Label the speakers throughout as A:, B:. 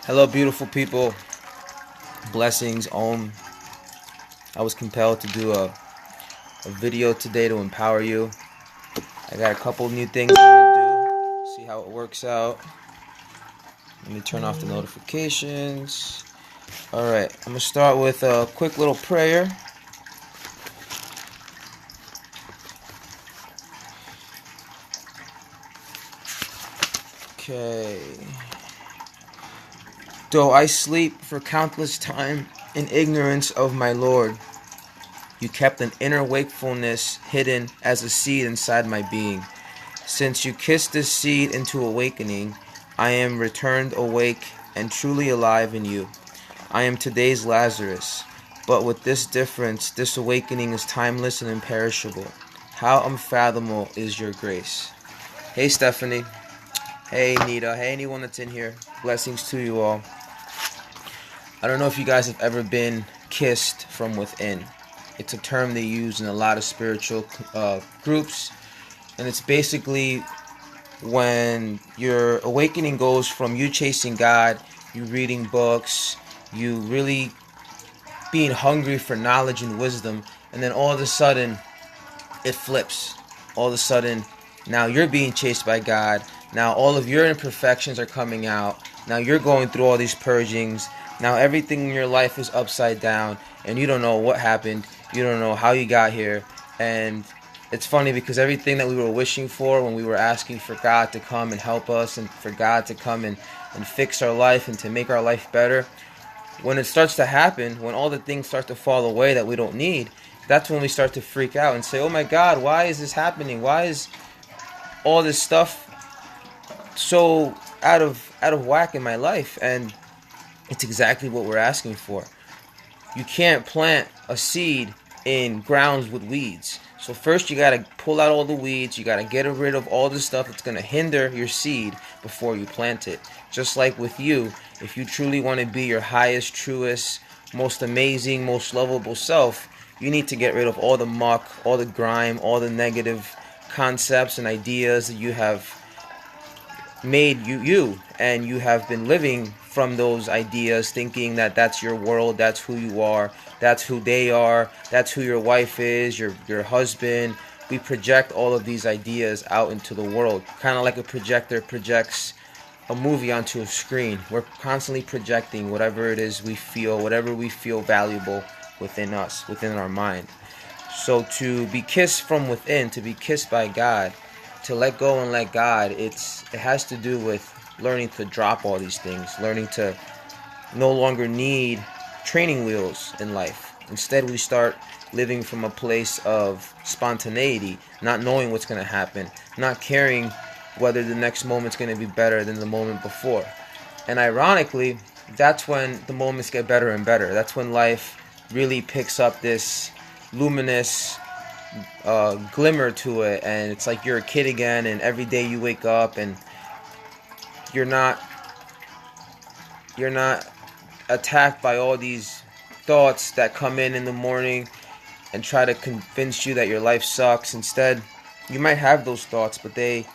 A: Hello, beautiful people. Blessings, Om. I was compelled to do a video today to empower you. I got a couple new things I'm going to do. See how it works out. Let me turn off the notifications. Alright, I'm going to start with a quick little prayer. Okay. Though I sleep for countless time in ignorance of my Lord, you kept an inner wakefulness hidden as a seed inside my being. Since you kissed this seed into awakening, I am returned awake and truly alive in you. I am today's Lazarus, but with this difference, this awakening is timeless and imperishable. How unfathomable is your grace. Hey Stephanie. Hey Nita. Hey anyone that's in here. Blessings to you all. I don't know if you guys have ever been kissed from within. It's a term they use in a lot of spiritual groups. And it's basically when your awakening goes from you chasing God, you reading books, you really being hungry for knowledge and wisdom, and then all of a sudden it flips. All of a sudden now you're being chased by God. Now all of your imperfections are coming out. Now you're going through all these purgings. Now everything in your life is upside down and you don't know what happened. You don't know how you got here. And it's funny because everything that we were wishing for when we were asking for God to come and help us and for God to come and fix our life and to make our life better, when it starts to happen, when all the things start to fall away that we don't need, that's when we start to freak out and say, oh my God, why is this happening? Why is all this stuff so out of whack in my life? And it's exactly what we're asking for. You can't plant a seed in grounds with weeds. So first you got to pull out all the weeds. You got to get rid of all the stuff that's going to hinder your seed before you plant it. Just like with you, if you truly want to be your highest, truest, most amazing, most lovable self, you need to get rid of all the muck, all the grime, all the negative concepts and ideas that you have made you, and you have been living from those ideas, thinking that that's your world, that's who you are, that's who they are, that's who your wife is, your husband. We project all of these ideas out into the world, kind of like a projector projects a movie onto a screen. We're constantly projecting whatever it is we feel, whatever we feel valuable within us, within our mind. So to be kissed from within, to be kissed by God, to let go and let God, it has to do with learning to drop all these things, learning to no longer need training wheels in life. Instead, we start living from a place of spontaneity, not knowing what's going to happen, not caring whether the next moment's going to be better than the moment before. And ironically, that's when the moments get better and better. That's when life really picks up this luminous glimmer to it, and it's like you're a kid again, and every day you wake up and you're not attacked by all these thoughts that come in the morning and try to convince you that your life sucks. Instead, you might have those thoughts, but they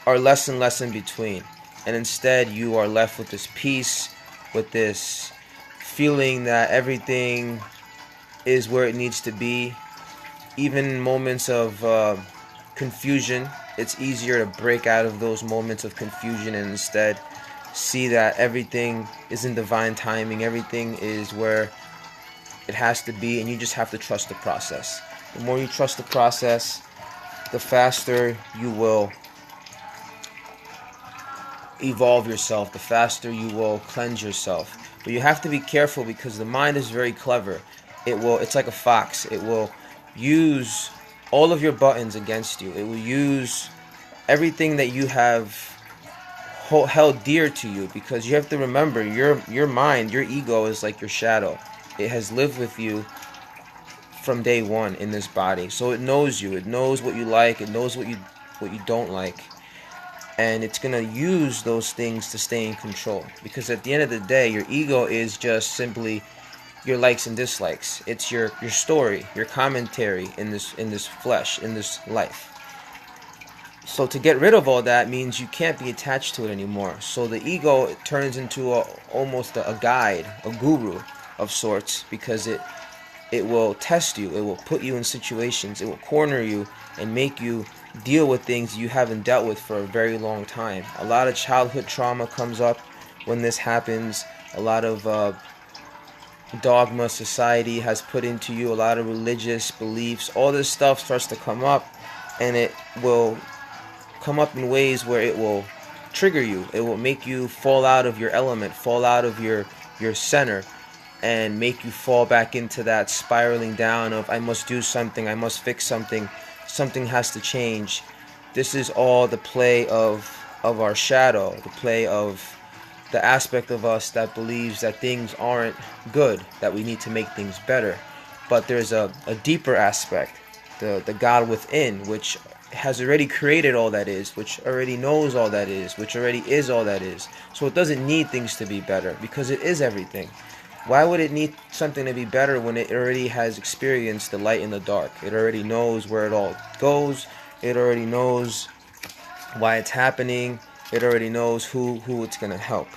A: are less and less in between, and instead you are left with this peace, with this feeling that everything is where it needs to be. Even in moments of confusion, it's easier to break out of those moments of confusion and instead see that everything is in divine timing. Everything is where it has to be, and you just have to trust the process. The more you trust the process, the faster you will evolve yourself, the faster you will cleanse yourself. But you have to be careful because the mind is very clever. It's like a fox. It will use all of your buttons against you. It will use everything that you have held dear to you, because you have to remember your mind, your ego is like your shadow. It has lived with you from day one in this body. So it knows you. It knows what you like. It knows what you don't like. And it's going to use those things to stay in control. Because at the end of the day, your ego is just simply your likes and dislikes. It's your story, your commentary in this flesh, in this life. So to get rid of all that means you can't be attached to it anymore. So the ego turns into almost a guide, a guru of sorts, because it will test you, it will put you in situations, it will corner you and make you deal with things you haven't dealt with for a very long time. A lot of childhood trauma comes up when this happens. A lot of dogma society has put into you, a lot of religious beliefs. All this stuff starts to come up, and it will come up in ways where it will trigger you. It will make you fall out of your element, fall out of your center, and make you fall back into that spiraling down of, I must do something, I must fix something, something has to change. This is all the play of our shadow, the play of the aspect of us that believes that things aren't good, that we need to make things better. But there's a deeper aspect, the God within, which has already created all that is, which already knows all that is, which already is all that is. So it doesn't need things to be better, because it is everything. Why would it need something to be better when it already has experienced the light and the dark? It already knows where it all goes. It already knows why it's happening. It already knows who it's going to help.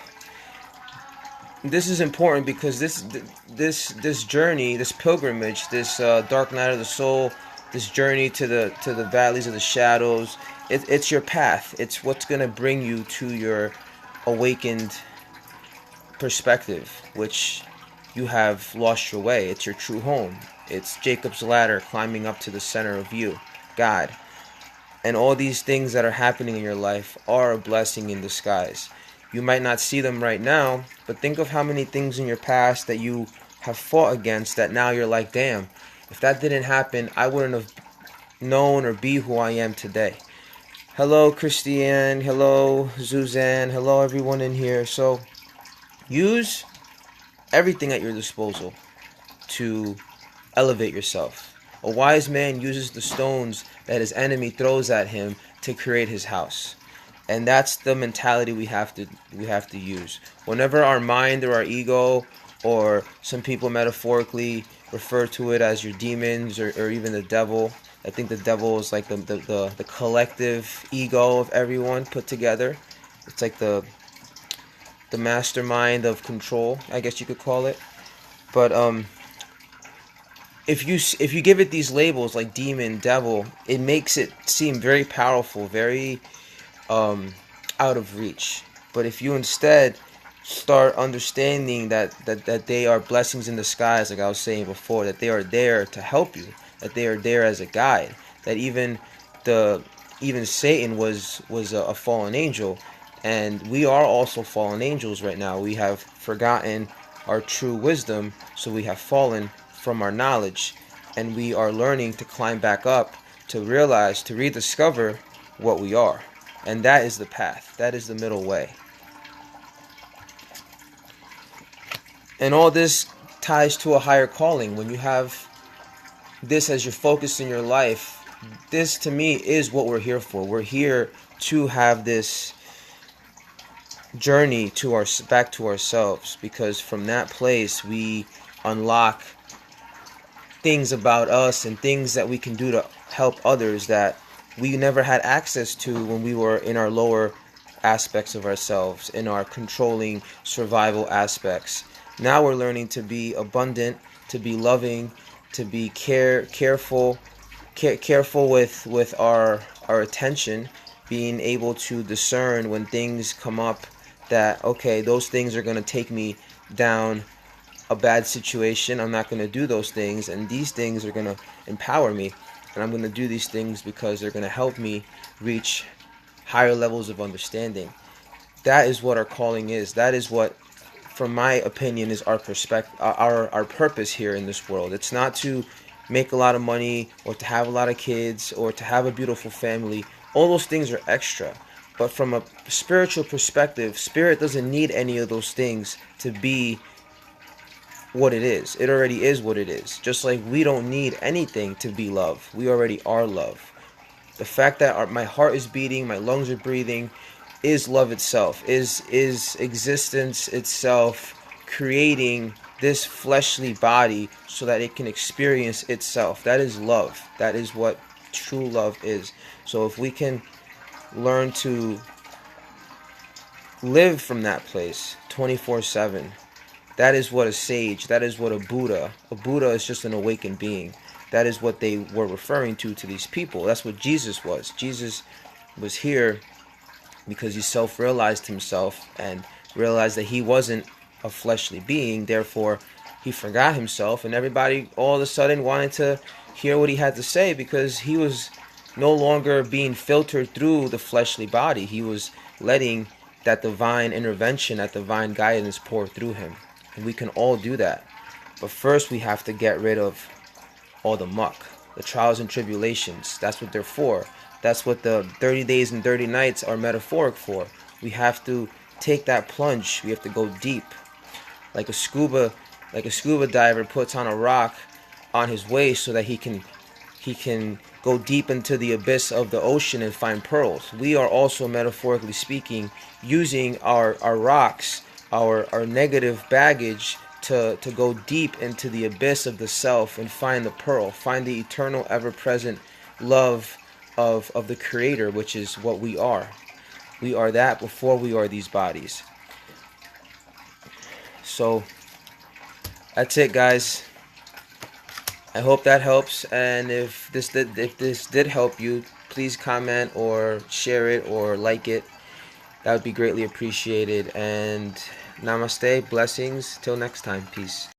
A: This is important because this journey, this pilgrimage, this dark night of the soul, this journey to the valleys of the shadows, it's your path. It's what's going to bring you to your awakened perspective, which you have lost your way. It's your true home. It's Jacob's ladder climbing up to the center of you, God. And all these things that are happening in your life are a blessing in disguise. You might not see them right now, but think of how many things in your past that you have fought against that now you're like, damn, if that didn't happen, I wouldn't have known or be who I am today. Hello, Christiane. Hello, Suzanne. Hello, everyone in here. So use everything at your disposal to elevate yourself. A wise man uses the stones that his enemy throws at him to create his house. And that's the mentality we have to use. Whenever our mind or our ego, or some people metaphorically refer to it as your demons or even the devil. I think the devil is like the collective ego of everyone put together. It's like the mastermind of control, I guess you could call it. But if you give it these labels like demon, devil, it makes it seem very powerful, very out of reach. But if you instead start understanding that they are blessings in disguise, like I was saying before, that they are there to help you, that they are there as a guide, that even Satan was a fallen angel. And we are also fallen angels right now. We have forgotten our true wisdom, so we have fallen from our knowledge. And we are learning to climb back up, to realize, to rediscover what we are. And that is the path. That is the middle way. And all this ties to a higher calling. When you have this as your focus in your life, this to me is what we're here for. We're here to have this journey to back to ourselves, because from that place we unlock things about us and things that we can do to help others that we never had access to when we were in our lower aspects of ourselves, in our controlling survival aspects. Now we're learning to be abundant, to be loving, to be careful with our attention, being able to discern when things come up that, okay, those things are going to take me down a bad situation. I'm not going to do those things, and these things are going to empower me, and I'm going to do these things because they're going to help me reach higher levels of understanding. That is what our calling is. That is what, from my opinion, is our perspective, our purpose here in this world. It's not to make a lot of money or to have a lot of kids or to have a beautiful family. All those things are extra. But from a spiritual perspective, spirit doesn't need any of those things to be what it is. It already is what it is. Just like we don't need anything to be love. We already are love. The fact that my heart is beating, my lungs are breathing, is love itself, is existence itself creating this fleshly body so that it can experience itself. That is love. That is what true love is. So if we can learn to live from that place 24/7. That is what a sage, that is what a Buddha is just an awakened being. That is what they were referring to these people. That's what Jesus was. Jesus was here because he self-realized himself and realized that he wasn't a fleshly being. Therefore, he forgot himself, and everybody all of a sudden wanted to hear what he had to say because he was no longer being filtered through the fleshly body. He was letting that divine intervention, that divine guidance pour through him. And we can all do that. But first we have to get rid of all the muck, the trials and tribulations. That's what they're for. That's what the 30 days and 30 nights are metaphoric for. We have to take that plunge. We have to go deep. Like a scuba diver puts on a rock on his waist so that he can go deep into the abyss of the ocean and find pearls. We are also, metaphorically speaking, using our rocks, our negative baggage to go deep into the abyss of the self and find the pearl, find the eternal, ever-present love of the Creator, which is what we are. We are that before we are these bodies. So that's it, guys. I hope that helps, and if this did help you, please comment or share it or like it. That would be greatly appreciated. And namaste, blessings. Till next time, peace.